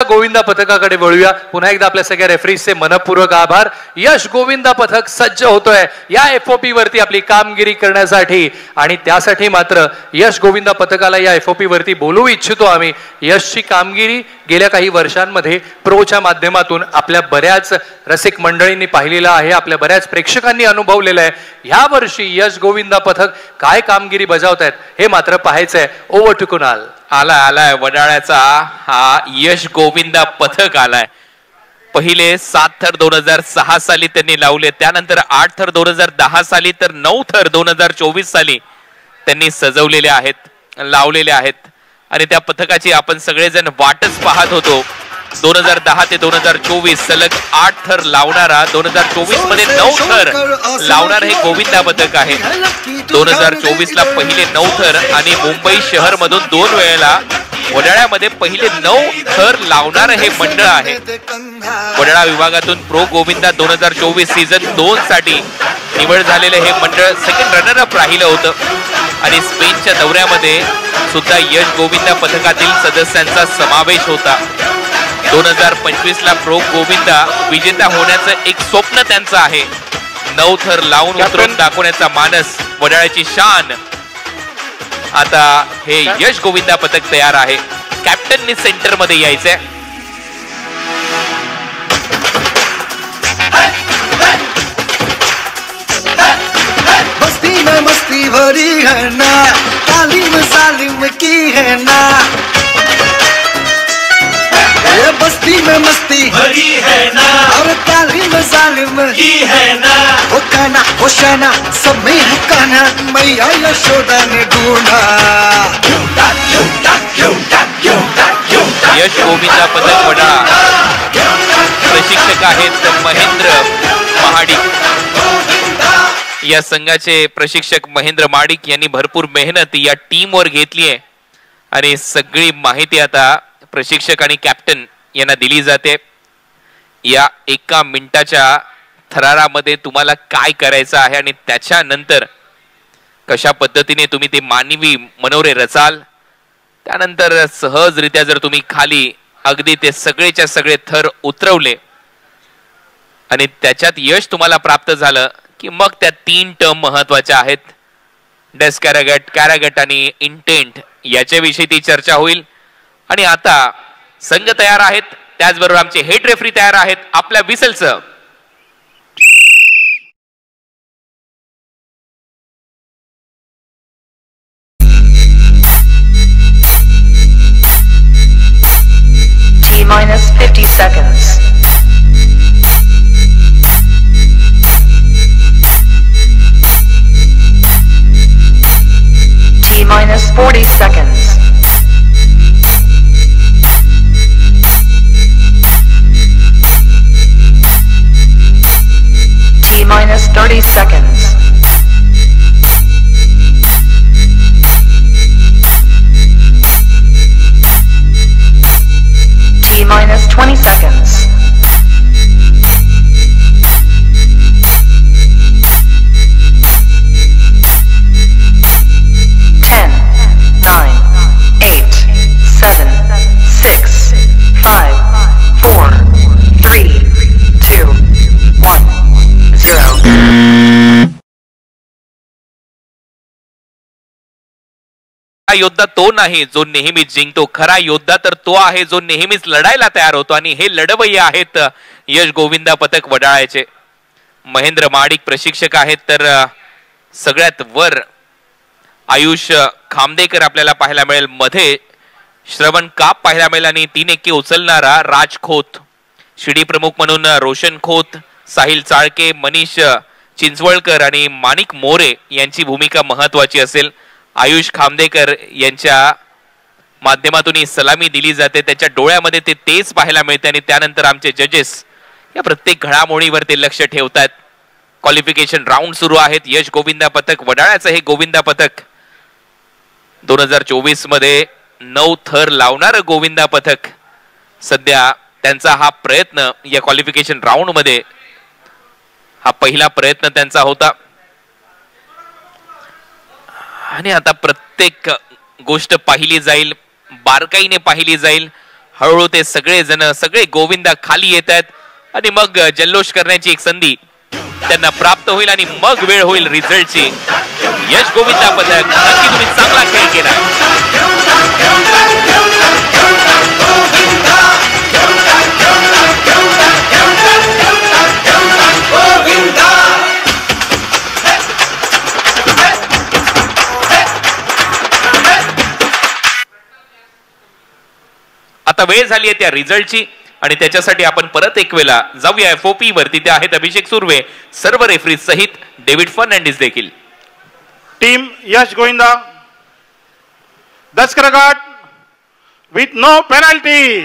गोविंदा पथकाकडे वळूया। पुन्हा एकदा आपल्या सगळ्या रेफरीजचे मनपूर्वक आभार। यश गोविंदा पथक सज्ज होतोय या एफओपी वरती आपली कामगिरी करण्यासाठी आणि त्यासाठी मात्र यश गोविंदा पथकाला या एफओपी वरती बोलवू इच्छितो आम्ही। यशची कामगिरी गेल्या काही वर्षांमध्ये प्रोच्या माध्यमातून आपल्या बऱ्याच रसिक मंडळींनी पाहिलेला आहे, आपल्या बऱ्याच प्रेक्षकांनी अनुभवलेलं आहे। ह्या वर्षी यश गोविंदा पथक काय कामगिरी बजावतायत हे मात्र पाहायचंय। Over to Kunal. आलाय वडाळ्याचा हा यश गोविंदा पथक आलाय। पहिले 7 थर 2006 साली त्यांनी लावले, त्यानंतर 8 थर 2010 साली, तर 9 थर 2024 साली त्यांनी सजवलेले आहेत, लावलेले आहेत आणि त्या पथकाची आपण सगळेजण वाटच पाहत होतो। 2010 ते 2024 सलग 8 थर लावणारा, 2024 मध्ये 9 थर लावणार हे गोविंदा पथक आहे। 2024 ला पहिले 9 थर आणि मुंबई शहर मधून 2 वेळेला वडाळ्यामध्ये पहिले 9 थर लावणार हे मंडळ आहे। वडाळा विभागातून प्रो गोविंदा 2024 सीझन 2 साठी निवड झालेले हे मंडळ सेकंड रनर अप राहिलं होतं आणि स्पेनच्या दौऱ्यामध्ये सुद्धा यश गोविंदा पथकातील सदस्यांचा समावेश होता। 2025 ला प्रो गोविंदा विजेता होण्याचं एक स्वप्न त्यांचं आहे। 9 थर लावून उतरून दाखवण्याचा मानस, वडाळ्याची शान। आता हे यश गोविंदा पथक तयार आहे। कॅप्टननी सेंटर मध्ये यायचंय। मस्ती में मस्ती भरी है ना, तालीम सालिम की है ना, ये बस्ती में मस्ती भरी है ना और तालीम सालिम की है ना। वो काना वो शाना सब में है काना, मैया यशोदा ने ढूंढा। यश गोविंदा पथक वडाळा प्रशिक्षक आहेत महेंद्र महाडिक। या संघाचे प्रशिक्षक महेंद्र महाडिक यांनी भरपूर मेहनत या टीम वर घेतली आहे आणि सगळी माहिती आता प्रशिक्षक आणि कॅप्टन यांना दिली जाते। या 1 मिनिटाच्या थरारामध्ये तुम्हाला काय करायचं आहे आणि त्याच्यानंतर कशा पद्धतीने तुम्ही ते मानवी मनोरे रचाल, त्यानंतर सहजरित्या जर तुम्ही खाली अगदी ते सगळेच्या सगळे थर उतरवले आणि त्याच्यात यश तुम्हाला प्राप्त झालं की मग त्या 3 टर्म महत्वाच्या आहेत, डेस्कॅरगट, कॅरगट आणि इंटेंट, याच्याविषयी ती चर्चा होईल। आणि आता संघ तयार आहेत, त्याचबरोबर आमचे हेड रेफरी तयार आहेत आपल्या विसलचं। T-50 seconds. T-40 seconds. T-30 seconds. T-20 seconds. योद्धा तो नाही जो नेहमीच जिंकतो, खरा योद्धा तर तो आहे जो नेहमीच लढायला तयार होतो आणि हे लढवय्ये आहेत यश गोविंदा पथक वडाळ्याचे। महेंद्र महाडिक प्रशिक्षक आहेत, तर सगळ्यात वर आयुष खामदेकर आपल्याला पाहायला मिळेल, मध्ये श्रवण काप पाहायला मिळेल आणि 3 एके उचलणारा राज खोत, शिडी प्रमुख म्हणून रोशन खोत, साहिल चाळके, मनीष चिंचवळकर आणि माणिक मोरे यांची भूमिका महत्वाची असेल। आयुष खामदेकर यांच्या माध्यमातून ही सलामी दिली जाते, त्याच्या डोळ्यामध्ये ते तेज पाहायला मिळते आणि त्यानंतर आमचे जजेस या प्रत्येक घडामोडीवर ते लक्ष ठेवतात। क्वालिफिकेशन राऊंड सुरू आहेत। यश गोविंदा पथक वडाळ्याचं हे गोविंदा पथक 2024 मध्ये 9 थर लावणारं गोविंदा पथक, सध्या त्यांचा हा प्रयत्न या क्वालिफिकेशन राऊंड मध्ये हा पहिला प्रयत्न त्यांचा होता आणि आता प्रत्येक गोष्ट पाहिली जाईल, बारकाईने पाहिली जाईल हळूहळू ते सगळे गोविंदा खाली येत आहेत आणि मग जल्लोष करण्याची एक संधी त्यांना प्राप्त होईल आणि मग वेळ होईल रिझल्टची. यश गोविंदा पथक, नक्की तुम्ही चांगला खेळ केला. आता वेळ झाली आहे त्या रिझल्टची आणि त्याच्यासाठी आपण परत एक वेळा जाऊया FOP वरती. ते आहेत अभिषेक सुर्वे, सर्व रेफरीज सहित डेव्हिड फर्नांडिस देखील. टीम यश गोविंदा 10 क्रॉट with no penalty.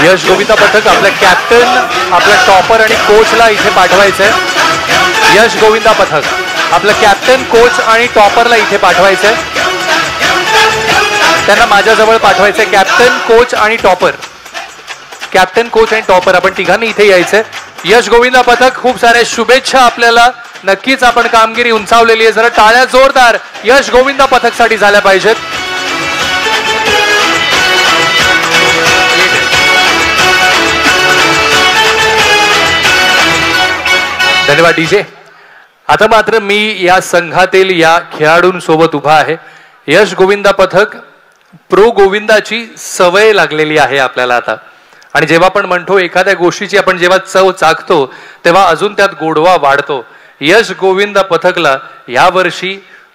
Yash Govinda पथक आपल्या कॅप्टन, आपल्या टॉपर आणि कोचला इथे पाठवायचंय. यश गोविंदा पथक आपलं कॅप्टन, कोच आणि टॉपरला इथे पाठवायचंय. त्यांना माझ्याजवळ पाठवायचंय. कॅप्टन, कोच आणि टॉपर. कॅप्टन, कोच आणि टॉपर आपण तिघांनी इथे यायचंय. यश गोविंदा पथक, खूप साऱ्या शुभेच्छा आपल्याला. नक्कीच आपण कामगिरी उंचावलेली आहे. जरा टाळ्या जोरदार यश गोविंदा पथक साठी झाल्या पाहिजेत. धन्यवाद डीजे. आता मात्र मी या संघातील या खेळाडूंसोबत उभा आहे. यश गोविंदा पथक प्रो गोविंदाची सवय लागलेली आहे आपल्याला आता. आणि जेव्हा आपण म्हणतो एखाद्या गोष्टीची आपण जेव्हा चव चाखतो तेव्हा अजून त्यात गोडवा वाढतो. यश गोविंदा पथकला यावर्षी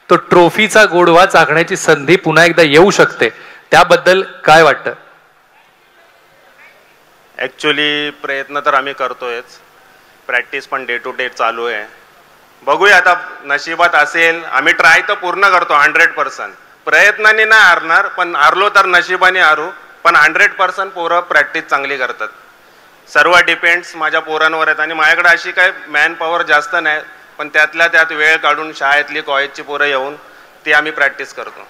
तो ट्रॉफीचा गोडवा चाखण्याची संधी पुन्हा एकदा येऊ शकते. त्याबद्दल काय वाटतं? ऍक्च्युली प्रयत्न तर आम्ही करतोयच. प्रॅक्टिस पण डे टू डे चालू आहे. बघूया आता नशिबात असेल. आम्ही ट्राय तर पूर्ण करतो 100%. प्रयत्नाने नाही हारणार, पण हारलो तर नशिबाने हारू. पण 100% पोरं प्रॅक्टिस चांगली करतात. सर्व डिपेंड्स माझ्या पोरांवर आहेत. आणि माझ्याकडे अशी काय मॅन पॉवर जास्त नाही, पण त्यातल्या त्यात वेळ काढून शाळेतली कॉलेजची पोरं येऊन ती आम्ही प्रॅक्टिस करतो.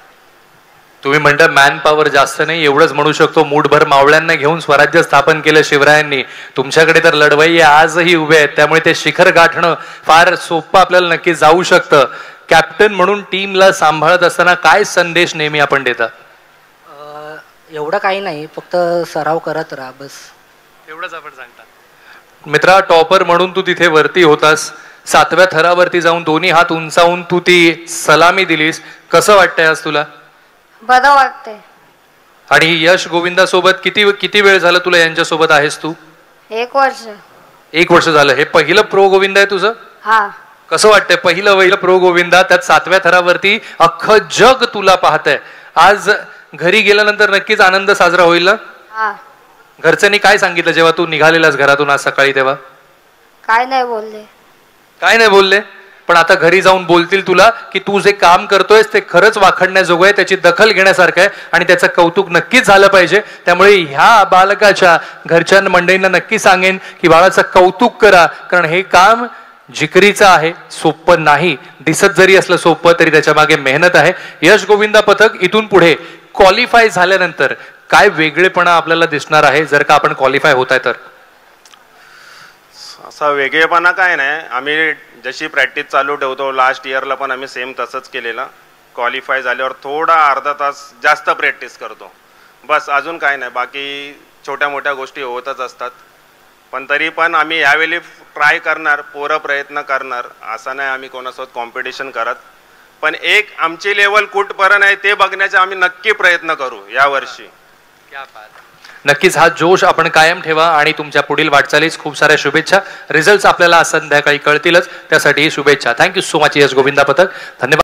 तुम्ही म्हणता मॅन पॉवर जास्त नाही, एवढंच म्हणू शकतो. मूठभर मावळ्यांना घेऊन स्वराज्य स्थापन केलं शिवरायांनी. तुमच्याकडे तर लढवई आजही उभे आहेत. त्यामुळे ते शिखर गाठणं फार सोपं आपल्याला नक्की जाऊ शकतं. कॅप्टन म्हणून टीमला सांभाळत असताना काय संदेश नेहमी आपण देता? एवढं काही नाही, फक्त सराव करत राहा बस, एवढंच आपण सांगता. मित्रा, टॉपर म्हणून तू तिथे वरती होतास. 7व्या थरावरती जाऊन दोन्ही हात उंचावून तू ती सलामी दिलीस. कसं वाटतंय आज तुला? बरं वाटतंय. आणि यश गोविंदा सोबत किती वेळ झाला तुला यांच्यासोबत आहेस तू? 1 वर्ष. 1 वर्ष झालं. हे पहिलं प्रो गोविंदा आहे तुझं? हा. कसं वाटतंय पहिलं प्रो गोविंदा, त्यात 7व्या थरावरती अख्खं जग तुला पाहतंय. आज घरी गेल्यानंतर नक्कीच आनंद साजरा होईल ना? हा. घरच्यांनी काय सांगितलं जेव्हा तू निघालेलास घरातून आज सकाळी? तेव्हा काय नाही बोलले. काय नाही बोलले, पण आता घरी जाऊन बोलतील तुला की तू जे काम करतोयस ते खरंच वाखडण्याजोगं आहे, त्याची दखल घेण्यासारखं आहे आणि त्याचं कौतुक नक्कीच झालं पाहिजे. त्यामुळे ह्या बालकाच्या घरच्या मंडळींना नक्की सांगेन की बाळाचं कौतुक करा, कारण हे काम जिकरीचं आहे, सोपं नाही. दिसत जरी असलं सोपं तरी त्याच्या मागे मेहनत आहे. यश गोविंदा पथक इथून पुढे क्वालिफाय झाल्यानंतर काय वेगळेपणा आपल्याला दिसणार आहे जर का आपण क्वालिफाय होत आहे तर? असा वेगळेपणा काय नाही. आम्ही जशी प्रॅक्टिस चालू ठेवतो, लास्ट इयरला पण आम्ही सेम तसंच केलेलं. क्वालिफाय झाल्यावर थोडा अर्धा तास जास्त प्रॅक्टिस करतो बस, अजून काय नाही. बाकी छोट्या मोठ्या गोष्टी होतच असतात. पण तरी पण आम्ही यावेळी ट्राय करणार, पोरं प्रयत्न करणार. असं नाही आम्ही कोणासोबत कॉम्पिटिशन करत, पण एक आमची लेवल कुठपर्यंत आहे ते बघण्याचा आम्ही नक्की प्रयत्न करू यावर्षी. नक्कीच हा जोश आपण कायम ठेवा आणि तुमच्या पुढील वाटचालीस खूप साऱ्या शुभेच्छा. रिझल्ट आपल्याला आज संध्याकाळी कळतीलच, त्यासाठी शुभेच्छा. थँक्यू सो मच यश गोविंदा पथक. धन्यवाद.